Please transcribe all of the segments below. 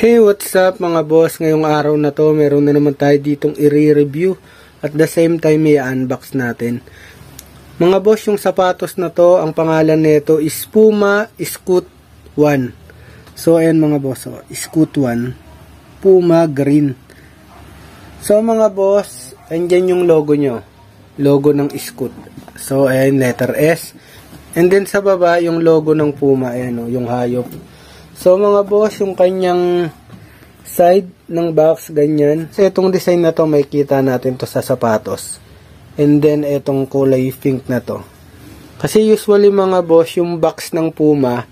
Hey, what's up mga boss? Ngayong araw na to, meron na naman tayo ditong i-review at the same time i-unbox natin. Mga boss, yung sapatos na to, ang pangalan nito is Puma Scoot 1. So, ayan mga boss, Scoot 1, Puma Green. So, mga boss, andyan yung logo nyo. Logo ng Scoot. So, ayan, letter S. And then sa baba, yung logo ng Puma, ayan o, yung hayop. So mga boss, yung kanyang side ng box, ganyan. So itong design na to, may kita natin to sa sapatos. And then itong kulay pink na to. Kasi usually mga boss, yung box ng Puma,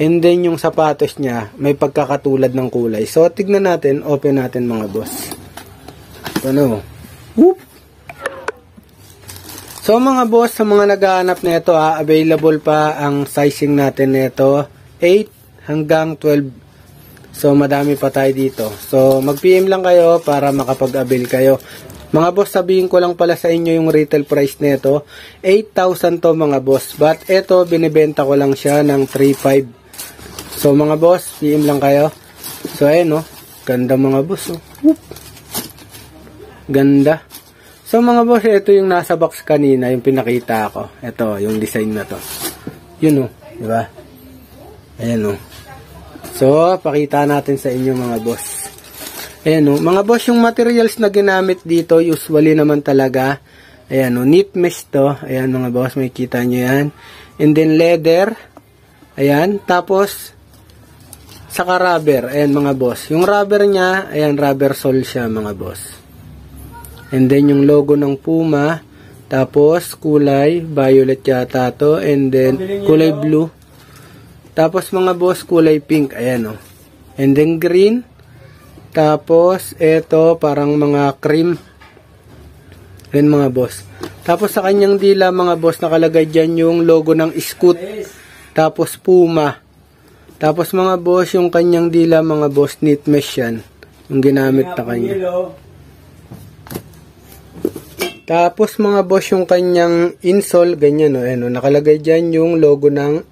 and then yung sapatos niya, may pagkakatulad ng kulay. So tignan natin, open natin mga boss. Ano? Whoop! So mga boss, sa mga naghahanap nito, available pa ang sizing natin nito, 8 hanggang 12. So, madami pa tayo dito. So, mag-PM lang kayo para makapag-avail kayo. Mga boss, sabihin ko lang pala sa inyo yung retail price nito. 8,000 to mga boss. But, eto, binibenta ko lang siya ng 3,500. So, mga boss, PM lang kayo. So, ayun, ganda mga boss. Whoop. Ganda. So, mga boss, ito yung nasa box kanina, yung pinakita ko. Ito, yung design na to. Yun, diba? Ayan, So, pakita natin sa inyo mga boss. Ayan mga boss, yung materials na ginamit dito, usually naman talaga, ayan knit mesh to. Ayan mga boss, may kita nyo yan. And then leather. Ayan, tapos, saka rubber. Ayan mga boss. Yung rubber nya, ayan, rubber sole siya mga boss. And then yung logo ng Puma. Tapos, kulay, violet yata to. And then, kulay blue. Tapos mga boss, kulay pink. Ayan And then green. Tapos, eto, parang mga cream. Ayan mga boss. Tapos sa kanyang dila mga boss, nakalagay dyan yung logo ng Scoot. Tapos Puma. Tapos mga boss, yung kanyang dila mga boss, knit mesh yan. Yung ginamit na kanya. Tapos mga boss, yung kanyang insole, ganyan Ayan nakalagay dyan yung logo ng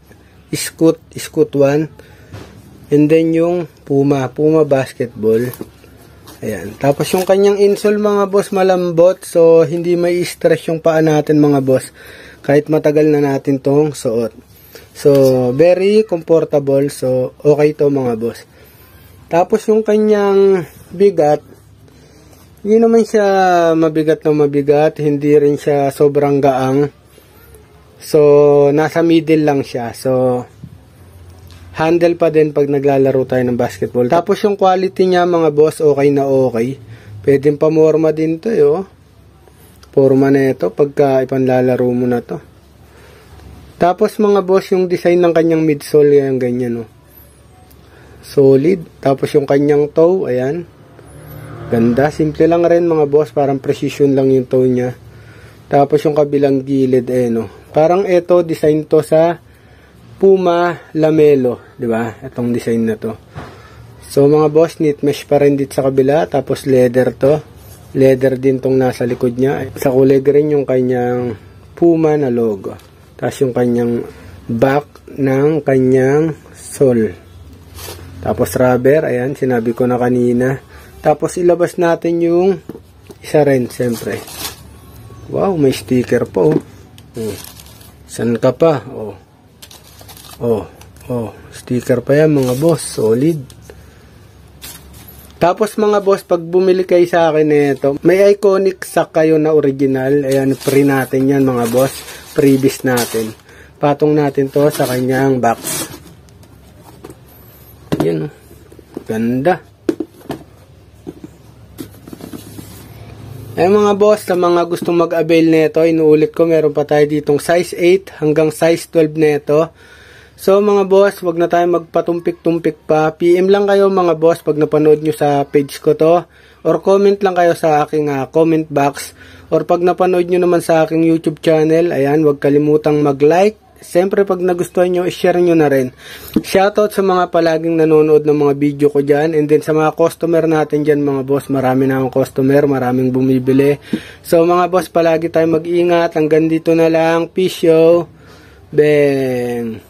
Scoot 1. And then yung Puma basketball. Ayan. Tapos yung kanyang insole mga boss, malambot. So hindi may stress yung paa natin mga boss. Kahit matagal na natin tong suot. So very comfortable. So okay to mga boss. Tapos yung kanyang bigat, hindi naman siya mabigat na mabigat. Hindi rin siya sobrang gaang. So, nasa middle lang siya. So, handle pa din pag naglalaro tayo ng basketball. Tapos yung quality niya mga boss, okay na okay. Pwedeng pamorma din to Forma na ito pagka ipanlalaro mo na to. Tapos mga boss, yung design ng kanyang midsole, yan ganyan Solid. Tapos yung kanyang toe, ayan. Ganda. Simple lang rin mga boss, parang precision lang yung toe niya. Tapos yung kabilang gilid, parang ito, design to sa Puma Lamelo, di ba? Itong design na to. So mga boss, knit mesh pa rin dito sa kabila. Tapos leather to. Leather din tong nasa likod niya. Sa kulay green yung kanyang Puma na logo. Tapos yung kanyang back ng kanyang sole. Tapos rubber, ayan, sinabi ko na kanina. Tapos ilabas natin yung isa rin, siyempre. Wow, may sticker po. San ka pa? Sticker pa yan mga boss. Solid. Tapos mga boss, pag bumili kayo sa akin nito, may iconic sack kayo na original. Ayan, free natin yan mga boss. Freebies natin. Patong natin to sa kanyang box. Yan. Ganda. Mga boss, sa mga gustong mag-avail nito, inuulit ko, meron pa tayo ditong size 8 hanggang size 12 nito. So mga boss, wag na tayo magpatumpik-tumpik pa. PM lang kayo mga boss pag napanood nyo sa page ko to. Or comment lang kayo sa aking comment box. Or pag napanood nyo naman sa aking YouTube channel, ayan, wag kalimutang mag-like. Siyempre pag nagustuhan nyo, share nyo na rin. Shoutout sa mga palaging nanonood ng mga video ko dyan. And then sa mga customer natin dyan mga boss, marami na akong customer, maraming bumibili. So mga boss, palagi tayo mag-ingat. Hanggang dito na lang. Peace yo. Bang.